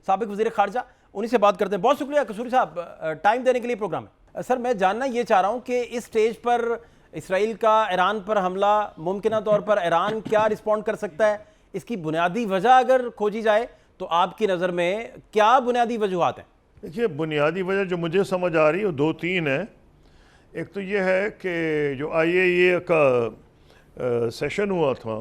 سابق وزیر خارجہ، انہی سے بات کرتے ہیں. بہت شکریہ قصوری صاحب ٹائم دینے کے لیے پروگرام میں. سر میں جاننا یہ چاہ رہا ہوں کہ اس سٹیج پر اسرائیل کا ایران پر حملہ، ممکنہ طور پر ایران کیا رسپونڈ کر سکتا ہے؟ اس کی بنیادی وجہ اگر کھوجی جائے تو آپ کی نظر میں کیا بنیادی وجوہات ہیں؟ دیکھیے، بنیادی وجہ جو مجھے سمجھ آ رہی ہے وہ دو تین ہیں. ایک تو یہ ہے کہ جو IAEA کا سیشن ہوا تھا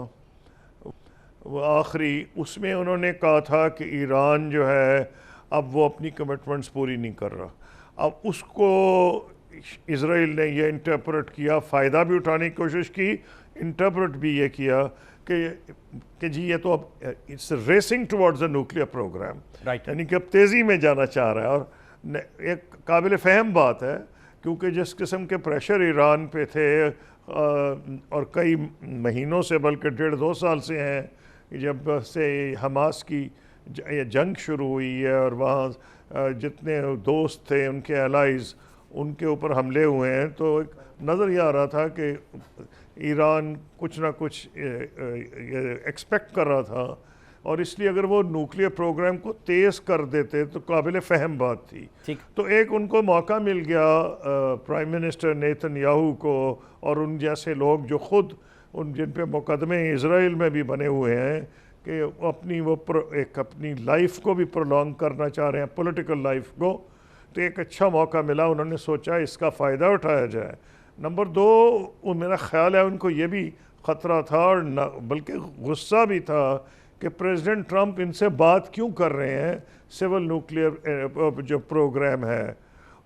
وہ آخری، اس میں انہوں نے کہا تھا کہ ایران جو ہے اب وہ اپنی کمٹمنٹس پوری نہیں کر رہا. اب اس کو اسرائیل نے یہ انٹرپریٹ کیا، فائدہ بھی اٹھانے کی کوشش کی، انٹرپریٹ بھی یہ کیا کہ جی یہ تو اب it's racing towards a nuclear program, یعنی کہ اب تیزی میں جانا چاہ رہا ہے. اور ایک قابل فہم بات ہے کیونکہ جس قسم کے پریشر ایران پہ تھے اور کئی مہینوں سے بلکہ 1.5-2 سال سے ہیں، جب سے حماس کی جنگ شروع ہوئی ہے اور وہاں جتنے دوست تھے ان کے الائز ان کے اوپر حملے ہوئے ہیں، تو نظر یہ آ رہا تھا کہ ایران کچھ نہ کچھ ایکسپیکٹ کر رہا تھا، اور اس لیے اگر وہ نیوکلیئر پروگرام کو تیز کر دیتے تو قابل فہم بات تھی. تو ایک ان کو موقع مل گیا پرائم منسٹر نیتن یاہو کو اور ان جیسے لوگ جو خود ان جن پہ مقدمے اسرائیل میں بھی بنے ہوئے ہیں کہ اپنی لائف کو بھی پرولونگ کرنا چاہ رہے ہیں، پولیٹیکل لائف کو. تو ایک اچھا موقع ملا، انہوں نے سوچا اس کا فائدہ اٹھایا جائے. نمبر 2، میرا خیال ہے ان کو یہ بھی خطرہ تھا اور بلکہ غصہ بھی تھا کہ پریزیڈنٹ ٹرمپ ان سے بات کیوں کر رہے ہیں سول نیوکلیئر جو پروگرام ہے.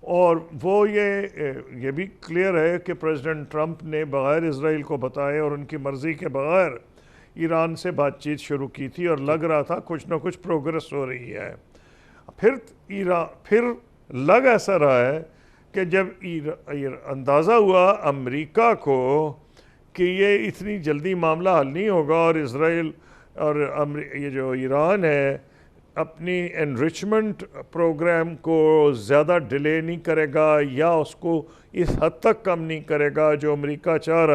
اور وہ یہ بھی کلیئر ہے کہ پریزیڈنٹ ٹرمپ نے بغیر اسرائیل کو بتائے اور ان کی مرضی کے بغیر ایران سے بات چیت شروع کی تھی، اور لگ رہا تھا کچھ نہ کچھ پروگرس ہو رہی ہے. پھر لگ ایسا رہا ہے کہ جب اندازہ ہوا امریکہ کو کہ یہ اتنی جلدی معاملہ حل نہیں ہوگا اور اسرائیل اور یہ جو ایران ہے اپنی انریچمنٹ پروگرام کو زیادہ ڈیلے نہیں کرے گا یا اس کو اس حد تک کم نہیں کرے گا جو امریکہ چاہ رہا